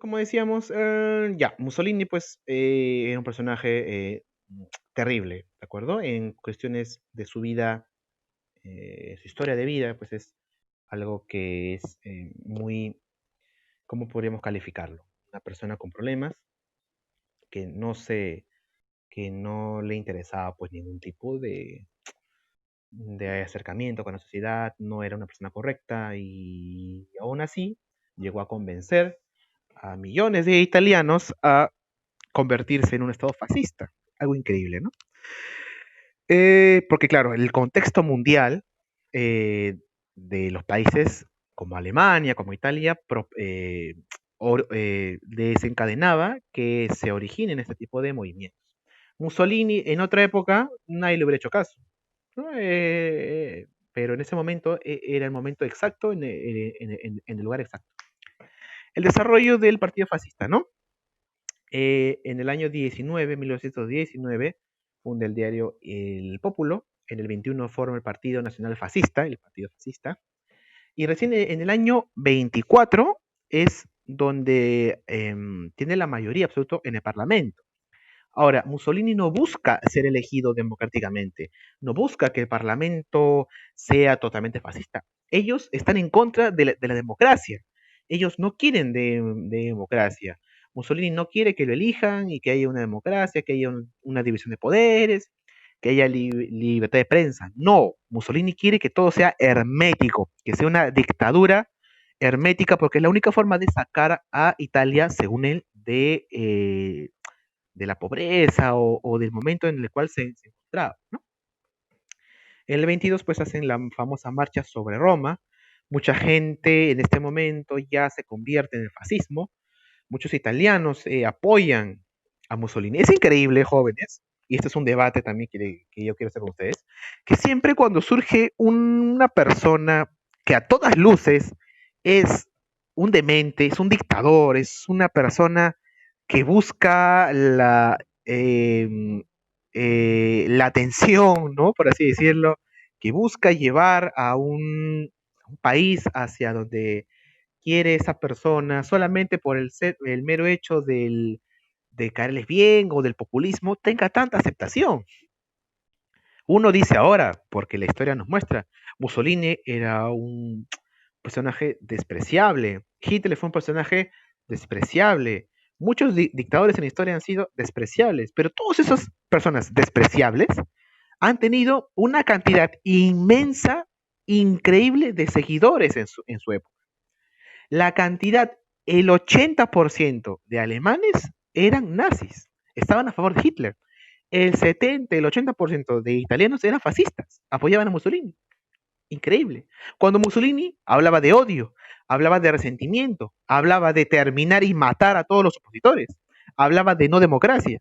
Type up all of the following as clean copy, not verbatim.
como decíamos, ya, Mussolini, pues, era un personaje terrible, ¿de acuerdo? En cuestiones de su vida, su historia de vida, pues es algo que es muy, ¿cómo podríamos calificarlo? Una persona con problemas que que no le interesaba pues ningún tipo de acercamiento con la sociedad, no era una persona correcta y aún así llegó a convencer a millones de italianos a convertirse en un estado fascista. Algo increíble, ¿no? Porque claro, el contexto mundial eh, de los países como Alemania, como Italia, desencadenaba que se originen este tipo de movimientos. Mussolini en otra época nadie le hubiera hecho caso, ¿no? Pero en ese momento era el momento exacto en el lugar exacto. El desarrollo del partido fascista, ¿no? En el año 1919, funda el diario El Pópulo. En el 21 forma el Partido Nacional Fascista, el Partido Fascista. Y recién en el año 24 es donde tiene la mayoría absoluta en el Parlamento. Ahora, Mussolini no busca ser elegido democráticamente, no busca que el Parlamento sea totalmente fascista. Ellos están en contra de la democracia. Ellos no quieren de democracia. Mussolini no quiere que lo elijan y que haya una democracia, que haya una división de poderes, que haya libertad de prensa. No, Mussolini quiere que todo sea hermético, que sea una dictadura hermética, porque es la única forma de sacar a Italia, según él, de la pobreza o del momento en el cual se encontraba, ¿no? En el 22 pues hacen la famosa marcha sobre Roma, mucha gente en este momento ya se convierte en el fascismo, muchos italianos apoyan a Mussolini. Es increíble, jóvenes, y este es un debate también que yo quiero hacer con ustedes, que siempre cuando surge una persona que a todas luces es un demente, es un dictador, es una persona que busca la atención, ¿no? Por así decirlo, que busca llevar a un país hacia donde quiere esa persona solamente por el mero hecho de caerles bien o del populismo, tenga tanta aceptación. Uno dice ahora, porque la historia nos muestra, Mussolini era un personaje despreciable, Hitler fue un personaje despreciable, muchos dictadores en la historia han sido despreciables, pero todas esas personas despreciables han tenido una cantidad inmensa, increíble de seguidores en su época. La cantidad, el 80% de alemanes eran nazis, estaban a favor de Hitler. El 70, el 80% de italianos eran fascistas, apoyaban a Mussolini. Increíble. Cuando Mussolini hablaba de odio, hablaba de resentimiento, hablaba de terminar y matar a todos los opositores, hablaba de no democracia.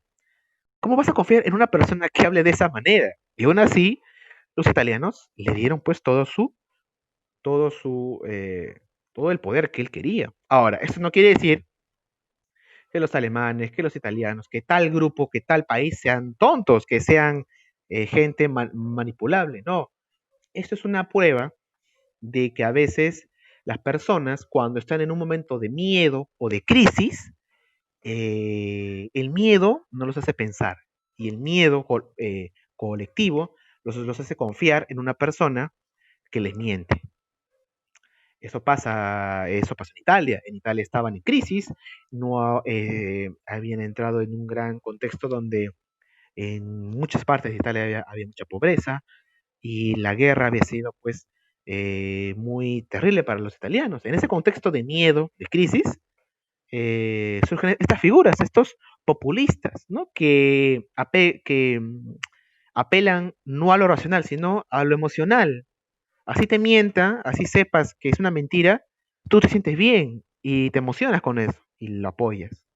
¿Cómo vas a confiar en una persona que hable de esa manera? Y aún así, los italianos le dieron pues todo su, todo el poder que él quería. Ahora, esto no quiere decir que los alemanes, que los italianos, que tal grupo, que tal país sean tontos, que sean gente manipulable. No, esto es una prueba de que a veces las personas, cuando están en un momento de miedo o de crisis, el miedo no los hace pensar y el miedo colectivo los hace confiar en una persona que les miente. Eso pasa en Italia. En Italia estaban en crisis, no habían entrado en un gran contexto donde en muchas partes de Italia había mucha pobreza y la guerra había sido pues muy terrible para los italianos. En ese contexto de miedo, de crisis, surgen estas figuras, estos populistas, ¿no? Que apelan no a lo racional, sino a lo emocional. Así te mienta, así sepas que es una mentira, tú te sientes bien y te emocionas con eso y lo apoyas.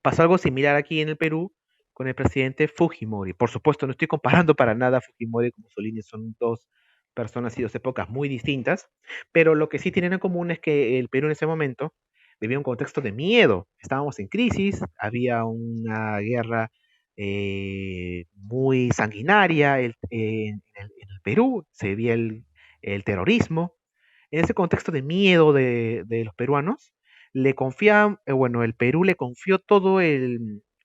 Pasó algo similar aquí en el Perú con el presidente Fujimori. Por supuesto, no estoy comparando para nada a Fujimori con Mussolini, son dos personas y dos épocas muy distintas, pero lo que sí tienen en común es que el Perú en ese momento vivía un contexto de miedo. Estábamos en crisis, había una guerra muy sanguinaria en el Perú, se vivía el terrorismo. En ese contexto de miedo de los peruanos, le confían, bueno, el Perú le confió todo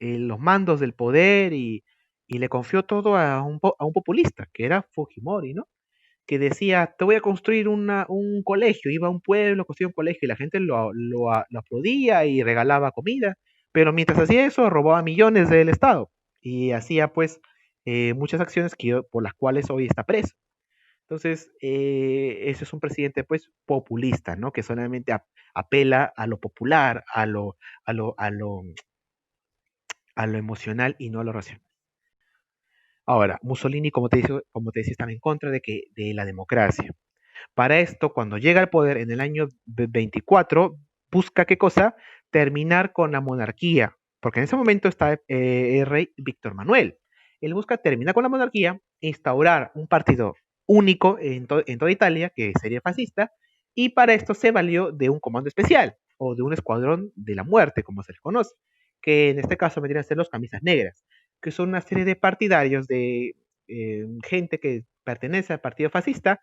los mandos del poder y le confió todo a a un populista, que era Fujimori, ¿no? Que decía, te voy a construir un colegio, iba a un pueblo, construía un colegio y la gente lo aplaudía y regalaba comida, pero mientras hacía eso robaba millones del Estado y hacía pues muchas acciones por las cuales hoy está preso. Entonces, ese es un presidente pues populista, ¿no? Que solamente apela a lo popular, a lo, a lo, a lo emocional y no a lo racional. Ahora, Mussolini, como te decía, estaba en contra de la democracia. Para esto, cuando llega al poder en el año 24, busca qué cosa? Terminar con la monarquía, porque en ese momento está el rey Víctor Manuel. Él busca terminar con la monarquía, instaurar un partido único en toda Italia, que sería fascista, y para esto se valió de un comando especial, o de un escuadrón de la muerte, como se les conoce, que en este caso vendrían a ser los camisas negras, que son una serie de partidarios de gente que pertenece al partido fascista,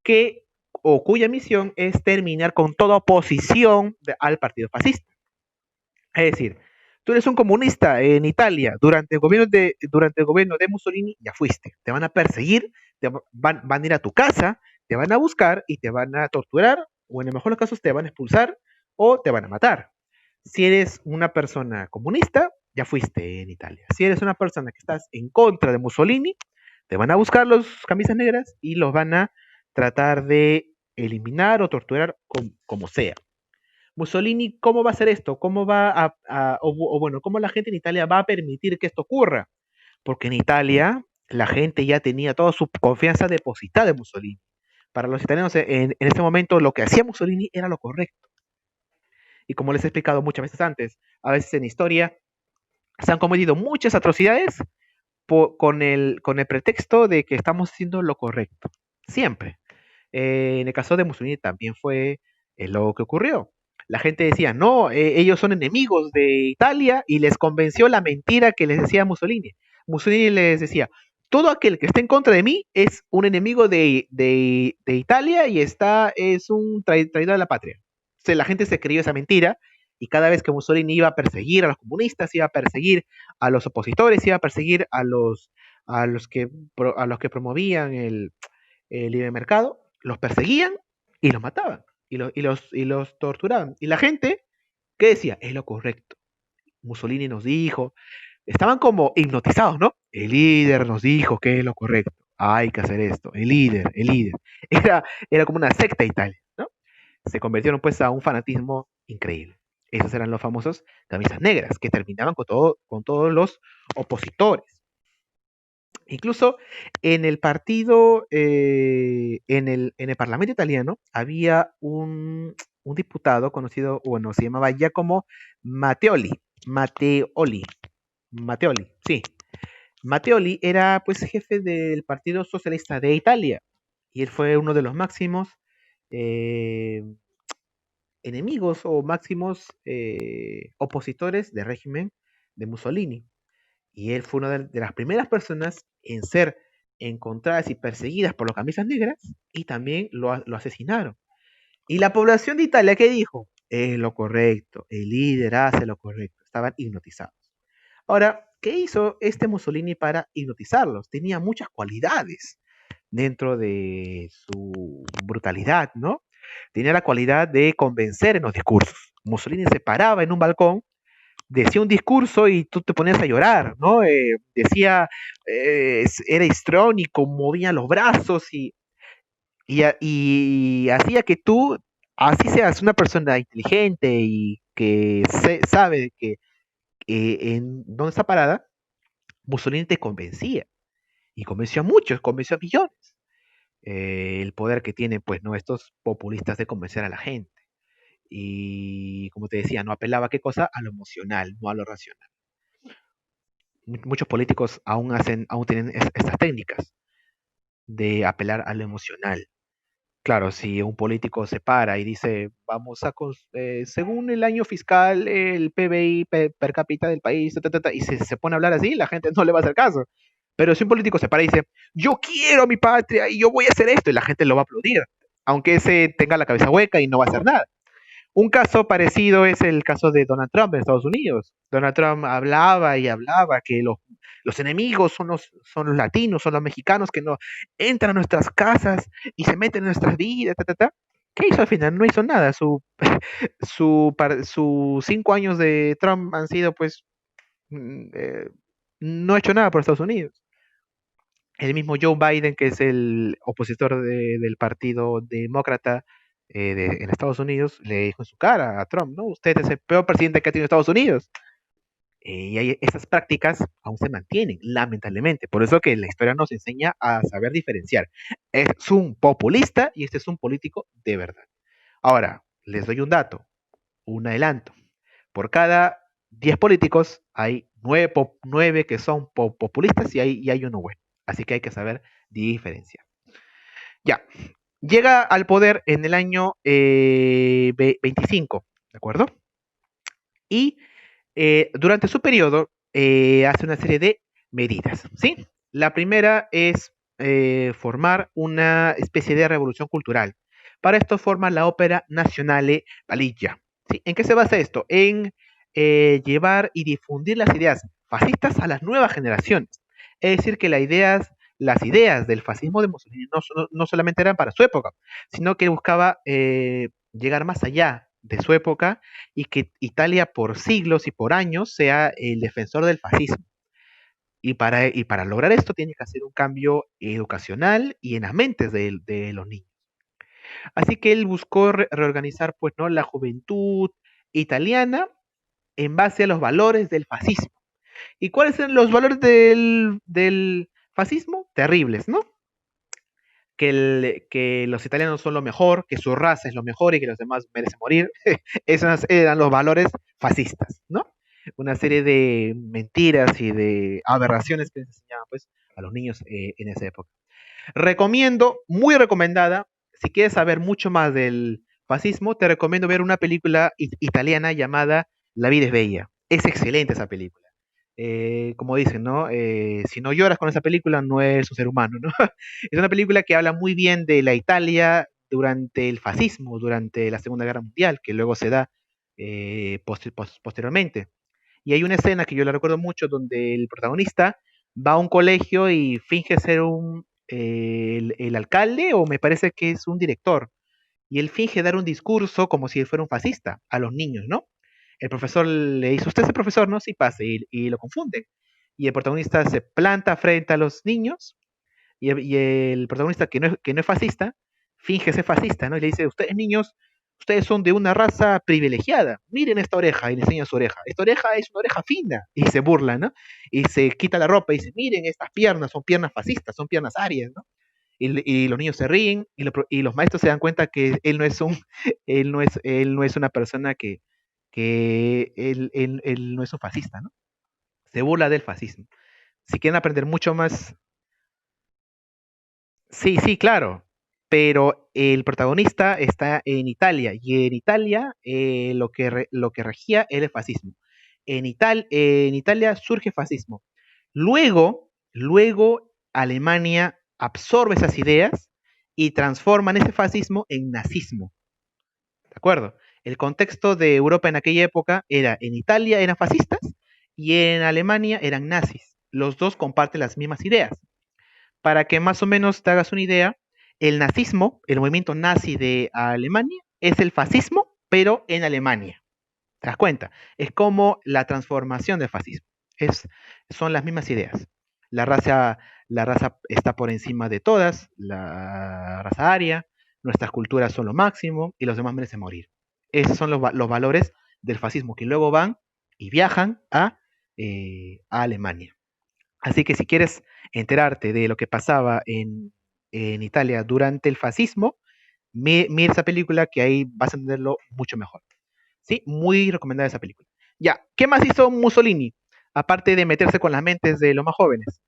que o cuya misión es terminar con toda oposición al partido fascista. Es decir, tú eres un comunista en Italia durante el gobierno de Mussolini, ya fuiste. Te van a perseguir, van a ir a tu casa, te van a buscar y te van a torturar, o en el mejor de los casos te van a expulsar o te van a matar. Si eres una persona comunista, ya fuiste en Italia. Si eres una persona que estás en contra de Mussolini, te van a buscar los camisas negras y los van a tratar de eliminar o torturar como sea. Mussolini, ¿cómo va a hacer esto? ¿Cómo va o bueno, cómo la gente en Italia va a permitir que esto ocurra? Porque en Italia la gente ya tenía toda su confianza depositada en Mussolini. Para los italianos en este momento lo que hacía Mussolini era lo correcto. Y como les he explicado muchas veces antes, a veces en historia se han cometido muchas atrocidades con el pretexto de que estamos haciendo lo correcto. Siempre. En el caso de Mussolini también fue lo que ocurrió. La gente decía, no, ellos son enemigos de Italia y les convenció la mentira que les decía Mussolini. Mussolini les decía, todo aquel que esté en contra de mí es un enemigo de Italia y es un traidor de la patria. Entonces, la gente se creyó esa mentira y cada vez que Mussolini iba a perseguir a los comunistas, iba a perseguir a los opositores, iba a perseguir a los que promovían el libre mercado, los perseguían y los mataban y los torturaban. Y la gente, ¿qué decía? Es lo correcto. Mussolini nos dijo, estaban como hipnotizados, ¿no? El líder nos dijo que es lo correcto. Hay que hacer esto. El líder, el líder. Era como una secta Italia, ¿no? Se convirtieron pues a un fanatismo increíble. Esos eran los famosos camisas negras, que terminaban con todos los opositores. Incluso en el partido, en el Parlamento italiano, había un diputado conocido, bueno, se llamaba Giacomo Matteoli. Matteoli. Matteoli, sí. Matteoli era pues jefe del Partido Socialista de Italia y él fue uno de los máximos eh, enemigos o máximos opositores del régimen de Mussolini. Y él fue una de las primeras personas en ser encontradas y perseguidas por los camisas negras y también lo asesinaron. Y la población de Italia, ¿qué dijo? Es lo correcto, el líder hace lo correcto. Estaban hipnotizados. Ahora, ¿qué hizo este Mussolini para hipnotizarlos? Tenía muchas cualidades dentro de su brutalidad, ¿no? Tenía la cualidad de convencer en los discursos. Mussolini se paraba en un balcón, decía un discurso y tú te ponías a llorar, ¿no? Decía, era histrónico, movía los brazos y hacía que tú, así seas una persona inteligente y que sabe que en dónde está parada, Mussolini te convencía y convenció a muchos, convenció a millones. El poder que tienen, pues, ¿no? Estos populistas de convencer a la gente. Y como te decía, no apelaba a qué cosa, a lo emocional, no a lo racional. Muchos políticos aún tienen estas técnicas de apelar a lo emocional. Claro, si un político se para y dice, según el año fiscal, el PBI per cápita del país, y se pone a hablar así, la gente no le va a hacer caso. Pero si un político se para y dice, yo quiero a mi patria y yo voy a hacer esto, y la gente lo va a aplaudir, aunque ese tenga la cabeza hueca y no va a hacer nada. Un caso parecido es el caso de Donald Trump en Estados Unidos. Donald Trump hablaba y hablaba que los enemigos son los latinos, son los mexicanos que no entran a nuestras casas y se meten en nuestras vidas, ta, ta, ta. ¿Qué hizo al final? No hizo nada. Sus 5 años de Trump han sido, pues, no ha hecho nada por Estados Unidos. El mismo Joe Biden, que es el opositor del Partido Demócrata en Estados Unidos, le dijo en su cara a Trump, ¿no? Usted es el peor presidente que ha tenido Estados Unidos. Estas prácticas aún se mantienen, lamentablemente. Por eso que la historia nos enseña a saber diferenciar. Es un populista y este es un político de verdad. Ahora, les doy un dato, un adelanto. Por cada 10 políticos hay 9 que son populistas y hay uno bueno. Así que hay que saber diferenciar. Ya, llega al poder en el año 25, ¿de acuerdo? Y durante su periodo hace una serie de medidas, ¿sí? La primera es formar una especie de revolución cultural. Para esto forma la Ópera Nazionale Valiggia. ¿Sí? ¿En qué se basa esto? En llevar y difundir las ideas fascistas a las nuevas generaciones. Es decir, que las ideas del fascismo de Mussolini no solamente eran para su época, sino que buscaba llegar más allá de su época y que Italia por siglos y por años sea el defensor del fascismo. Y para lograr esto tiene que hacer un cambio educacional y en las mentes de los niños. Así que él buscó reorganizar pues, ¿no? la juventud italiana en base a los valores del fascismo. ¿Y cuáles son los valores del fascismo? Terribles, ¿no? Que los italianos son lo mejor, que su raza es lo mejor y que los demás merecen morir. Esos eran los valores fascistas, ¿no? Una serie de mentiras y de aberraciones que les enseñaban pues, a los niños en esa época. Recomiendo, muy recomendada, si quieres saber mucho más del fascismo, te recomiendo ver una película italiana llamada La vida es bella. Es excelente esa película. Como dicen, ¿no? Si no lloras con esa película, no eres un ser humano, ¿no? Es una película que habla muy bien de la Italia durante el fascismo, durante la Segunda Guerra Mundial, que luego se da posteriormente. Y hay una escena que yo la recuerdo mucho donde el protagonista va a un colegio y finge ser el alcalde o me parece que es un director. Y él finge dar un discurso como si fuera un fascista a los niños, ¿no? El profesor le dice, ¿usted es el profesor? No, sí, pase, y lo confunden. Y el protagonista se planta frente a los niños y el protagonista que no es fascista, finge ser fascista, ¿no? Y le dice, ustedes niños, ustedes son de una raza privilegiada, miren esta oreja, y le enseña su oreja. Esta oreja es una oreja fina, y se burla, ¿no? Y se quita la ropa y dice, miren, estas piernas son piernas fascistas, son piernas arias, ¿no? Y los niños se ríen y los maestros se dan cuenta que él no es él no es una persona que él no es un fascista, ¿no? Se burla del fascismo. Si quieren aprender mucho más, sí, sí, claro, pero el protagonista está en Italia y en Italia lo que regía era el fascismo. En Italia surge fascismo. Luego Alemania absorbe esas ideas y transforman ese fascismo en nazismo. ¿De acuerdo? El contexto de Europa en aquella época era, en Italia eran fascistas y en Alemania eran nazis. Los dos comparten las mismas ideas. Para que más o menos te hagas una idea, el nazismo, el movimiento nazi de Alemania, es el fascismo, pero en Alemania. ¿Te das cuenta? Es como la transformación del fascismo. Son las mismas ideas. La raza, la raza está por encima de todas, la raza aria, nuestras culturas son lo máximo y los demás merecen morir. Esos son los valores del fascismo que luego van y viajan a Alemania. Así que si quieres enterarte de lo que pasaba en Italia durante el fascismo, mira esa película que ahí vas a entenderlo mucho mejor. ¿Sí? Muy recomendada esa película. Ya, ¿qué más hizo Mussolini? Aparte de meterse con las mentes de los más jóvenes.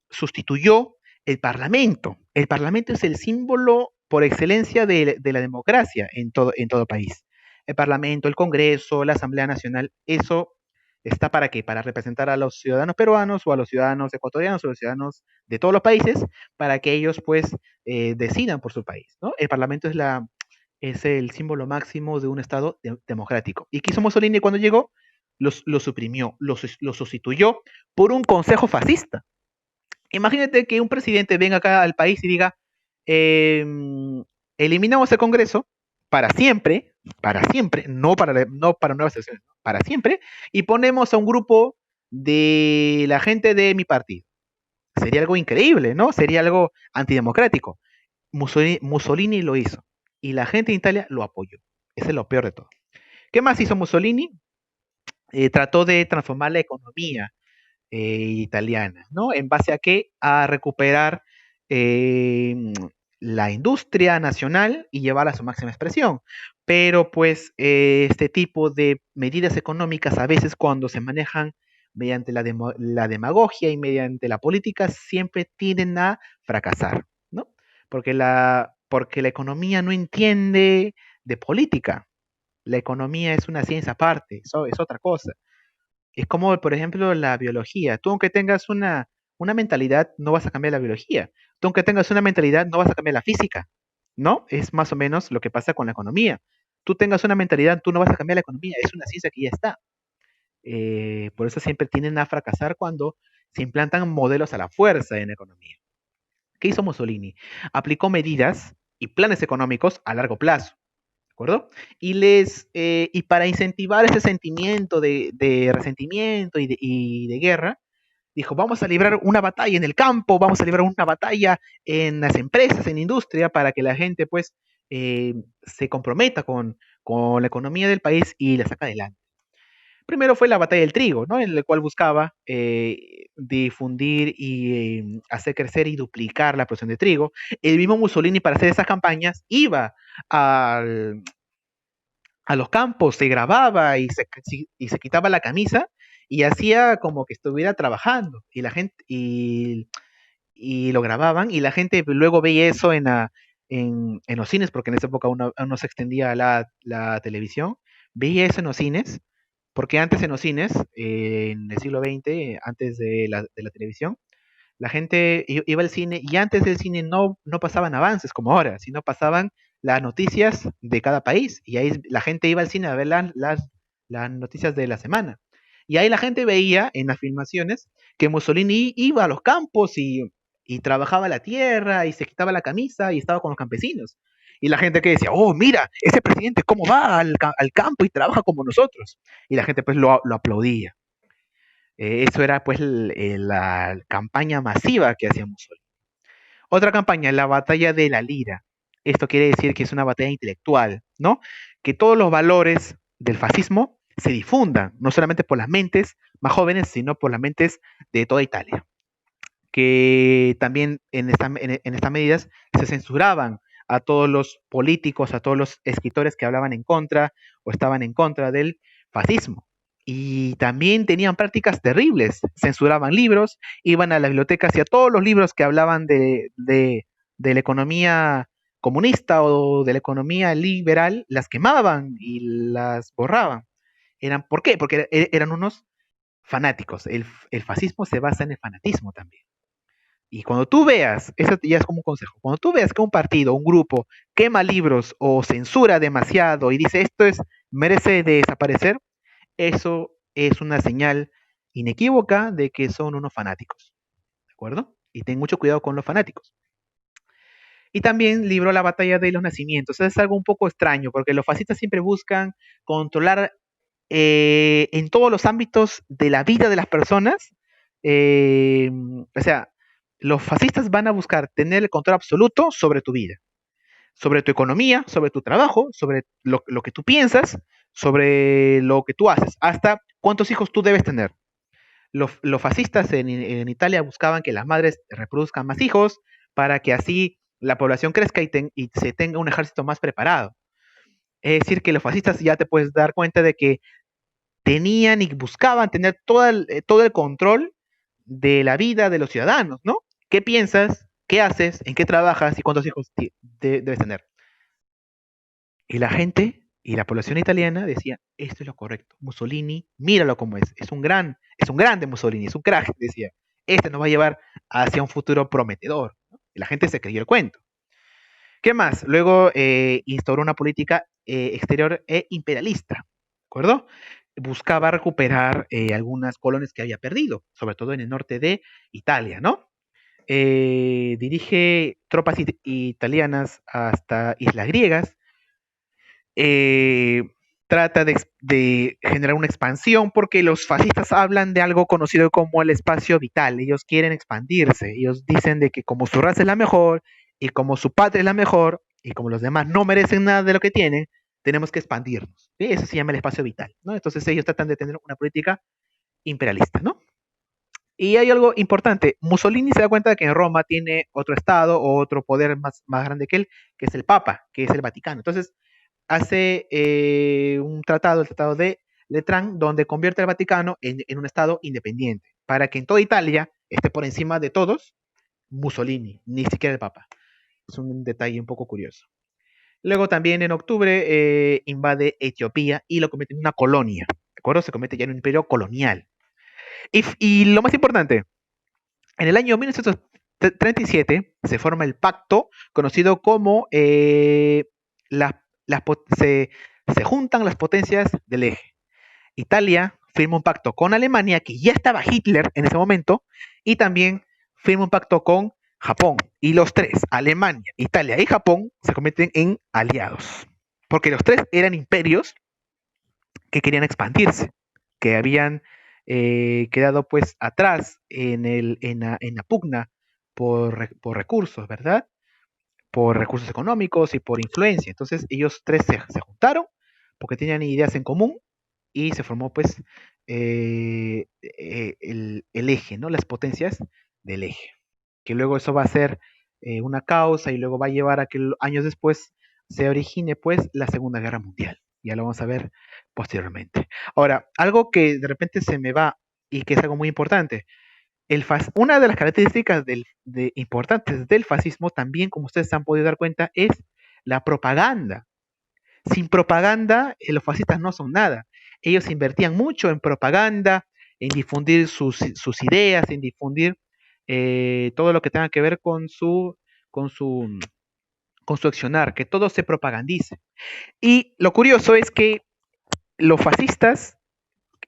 Sustituyó el Parlamento. El Parlamento es el símbolo por excelencia de la democracia en todo país. El Parlamento, el Congreso, la Asamblea Nacional, eso está para qué? Para representar a los ciudadanos peruanos o a los ciudadanos ecuatorianos o a los ciudadanos de todos los países para que ellos pues decidan por su país, ¿no? El Parlamento es es el símbolo máximo de un Estado democrático. ¿Y qué hizo Mussolini cuando llegó? Lo suprimió, lo sustituyó por un consejo fascista. Imagínate que un presidente venga acá al país y diga, eliminamos el Congreso para siempre, no para nuevas elecciones, para siempre, y ponemos a un grupo de la gente de mi partido. Sería algo increíble, ¿no? Sería algo antidemocrático. Mussolini lo hizo y la gente de Italia lo apoyó. Ese es lo peor de todo. ¿Qué más hizo Mussolini? Trató de transformar la economía italiana, ¿no? ¿En base a qué? A recuperar eh, la industria nacional y llevarla a su máxima expresión. Pero pues este tipo de medidas económicas a veces cuando se manejan mediante la demagogia y mediante la política siempre tienden a fracasar, ¿no? Porque la economía no entiende de política. La economía es una ciencia aparte, eso es otra cosa. Es como, por ejemplo, la biología. Tú, aunque tengas una mentalidad, no vas a cambiar la biología. Tú, aunque tengas una mentalidad, no vas a cambiar la física. ¿No? Es más o menos lo que pasa con la economía. Tú tengas una mentalidad, tú no vas a cambiar la economía. Es una ciencia que ya está. Por eso siempre tienden a fracasar cuando se implantan modelos a la fuerza en la economía. ¿Qué hizo Mussolini? Aplicó medidas y planes económicos a largo plazo. ¿De acuerdo? Y para incentivar ese sentimiento de resentimiento y de guerra, dijo, vamos a librar una batalla en el campo, vamos a librar una batalla en las empresas, en la industria, para que la gente pues se comprometa con la economía del país y la saca adelante. Primero fue la batalla del trigo, ¿no? En la cual buscaba difundir y hacer crecer y duplicar la producción de trigo. El mismo Mussolini para hacer esas campañas iba al, a los campos, se grababa y se quitaba la camisa y hacía como que estuviera trabajando y la gente y lo grababan y la gente luego veía eso en los cines, porque en esa época aún no se extendía la televisión, veía eso en los cines, porque antes en los cines, en el siglo XX, antes de la televisión, la gente iba al cine y antes del cine no pasaban avances como ahora, sino pasaban las noticias de cada país. Y ahí la gente iba al cine a ver las noticias de la semana. Y ahí la gente veía en las filmaciones que Mussolini iba a los campos y trabajaba la tierra y se quitaba la camisa y estaba con los campesinos. Y la gente que decía, oh, mira, ese presidente cómo va al campo y trabaja como nosotros. Y la gente pues lo aplaudía. Eso era pues la campaña masiva que hacía Mussolini. Otra campaña, la batalla de la lira. Esto quiere decir que es una batalla intelectual, ¿no? Que todos los valores del fascismo se difundan, no solamente por las mentes más jóvenes, sino por las mentes de toda Italia. Que también en estas medidas se censuraban a todos los políticos, a todos los escritores que hablaban en contra o estaban en contra del fascismo. Y también tenían prácticas terribles, censuraban libros, iban a las bibliotecas y a todos los libros que hablaban de la economía comunista o de la economía liberal, las quemaban y las borraban. ¿Por qué? Porque eran unos fanáticos. El fascismo se basa en el fanatismo también. Y cuando tú veas, eso ya es como un consejo, cuando tú veas que un partido, un grupo quema libros o censura demasiado y dice merece desaparecer, eso es una señal inequívoca de que son unos fanáticos, ¿de acuerdo? Y ten mucho cuidado con los fanáticos. Y también libró la batalla de los nacimientos. Eso es algo un poco extraño, porque los fascistas siempre buscan controlar en todos los ámbitos de la vida de las personas. O sea, los fascistas van a buscar tener el control absoluto sobre tu vida, sobre tu economía, sobre tu trabajo, sobre lo que tú piensas, sobre lo que tú haces, hasta cuántos hijos tú debes tener. Los fascistas en Italia buscaban que las madres reproduzcan más hijos para que así la población crezca y se tenga un ejército más preparado. Es decir, que los fascistas ya te puedes dar cuenta de que tenían y buscaban tener todo el control de la vida de los ciudadanos, ¿no? ¿Qué piensas? ¿Qué haces? ¿En qué trabajas? ¿Y cuántos hijos debes tener? Y la gente y la población italiana decía, esto es lo correcto. Mussolini, míralo como es un grande Mussolini, es un crack, decía. Este nos va a llevar hacia un futuro prometedor, ¿no? Y la gente se creyó el cuento. ¿Qué más? Luego instauró una política exterior e imperialista, ¿de acuerdo? Buscaba recuperar algunas colonias que había perdido, sobre todo en el norte de Italia, ¿no? Dirige tropas italianas hasta islas griegas, eh, trata de generar una expansión porque los fascistas hablan de algo conocido como el espacio vital. Ellos quieren expandirse. Ellos dicen de que como su raza es la mejor y como su patria es la mejor y como los demás no merecen nada de lo que tienen, tenemos que expandirnos. ¿Sí? Eso se llama el espacio vital, ¿no? Entonces ellos tratan de tener una política imperialista, ¿no? Y hay algo importante, Mussolini se da cuenta de que en Roma tiene otro estado o otro poder más grande que él, que es el Papa, que es el Vaticano. Entonces, hace un tratado, el Tratado de Letrán, donde convierte al Vaticano en un Estado independiente, para que en toda Italia esté por encima de todos Mussolini, ni siquiera el Papa. Es un detalle un poco curioso. Luego también en octubre invade Etiopía y lo convierte en una colonia, ¿de acuerdo? Se convierte ya en un imperio colonial. Y lo más importante, en el año 1937 se forma el pacto conocido como las se juntan las potencias del eje. Italia firma un pacto con Alemania, que ya estaba Hitler en ese momento, y también firma un pacto con Japón. Y los tres, Alemania, Italia y Japón, se convierten en aliados. Porque los tres eran imperios que querían expandirse, que habían quedado pues atrás en la pugna por recursos, ¿verdad? Por recursos económicos y por influencia. Entonces ellos tres se juntaron porque tenían ideas en común y se formó pues el eje, ¿no? Las potencias del eje. Que luego eso va a ser una causa y luego va a llevar a que años después se origine pues la Segunda Guerra Mundial. Ya lo vamos a ver posteriormente. Ahora, algo que de repente se me va y que es algo muy importante. Una de las características importantes del fascismo también, como ustedes se han podido dar cuenta, es la propaganda. Sin propaganda, los fascistas no son nada. Ellos invertían mucho en propaganda, en difundir sus ideas, en difundir todo lo que tenga que ver con su, con su accionar, que todo se propagandice. Y lo curioso es que los fascistas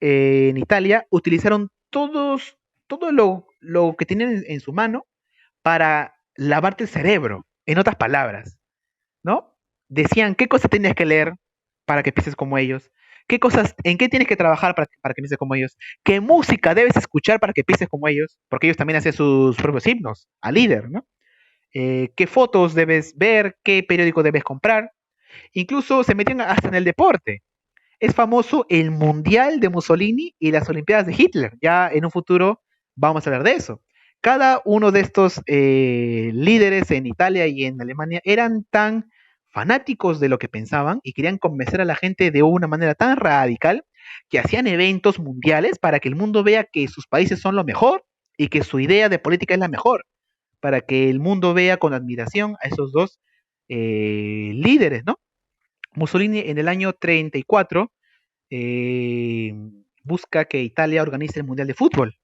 en Italia utilizaron todo lo que tienen en su mano para lavarte el cerebro, en otras palabras, ¿no? Decían qué cosas tenías que leer para que pienses como ellos, qué cosas, en qué tienes que trabajar para que pienses como ellos, qué música debes escuchar para que pienses como ellos, porque ellos también hacían sus propios himnos al líder, ¿no? Qué fotos debes ver, qué periódico debes comprar, incluso se metían hasta en el deporte. Es famoso el Mundial de Mussolini y las Olimpiadas de Hitler. Ya en un futuro vamos a hablar de eso. Cada uno de estos líderes en Italia y en Alemania eran tan fanáticos de lo que pensaban y querían convencer a la gente de una manera tan radical que hacían eventos mundiales para que el mundo vea que sus países son lo mejor y que su idea de política es la mejor, para que el mundo vea con admiración a esos dos líderes, ¿no? Mussolini en el año 34 eh, busca que Italia organice el Mundial de Fútbol.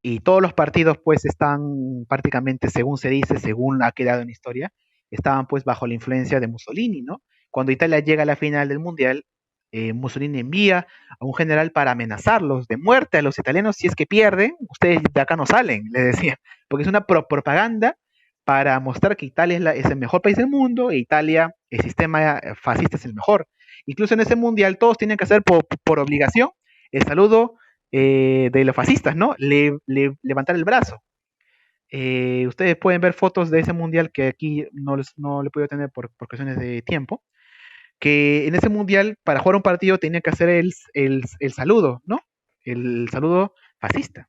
Y todos los partidos pues están prácticamente, según se dice, según ha quedado en historia, estaban pues bajo la influencia de Mussolini, ¿no? Cuando Italia llega a la final del Mundial, Mussolini envía a un general para amenazarlos de muerte a los italianos si es que pierden, ustedes de acá no salen, le decía, porque es una propaganda para mostrar que Italia es el mejor país del mundo e Italia, el sistema fascista es el mejor. Incluso en ese mundial todos tienen que hacer por obligación el saludo de los fascistas, ¿no? Levantar el brazo. Ustedes pueden ver fotos de ese mundial que aquí no le puedo tener por cuestiones de tiempo, que en ese mundial, para jugar un partido, tenía que hacer el saludo, ¿no? El saludo fascista.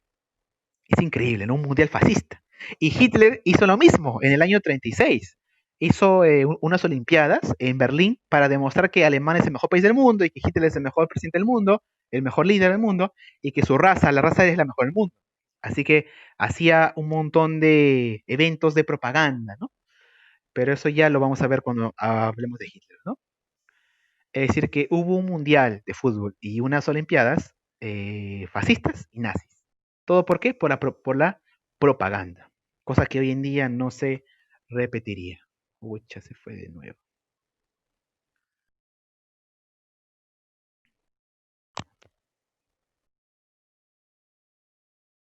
Es increíble, ¿no? Un mundial fascista. Y Hitler hizo lo mismo en el año 36. Hizo unas Olimpiadas en Berlín para demostrar que Alemania es el mejor país del mundo y que Hitler es el mejor presidente del mundo, el mejor líder del mundo y que su raza, la raza es la mejor del mundo. Así que hacía un montón de eventos de propaganda, ¿no? Pero eso ya lo vamos a ver cuando hablemos de Hitler, ¿no? Es decir, que hubo un mundial de fútbol y unas Olimpiadas fascistas y nazis. ¿Todo por qué? Por la propaganda, cosa que hoy en día no se repetiría. Pucha, se fue de nuevo.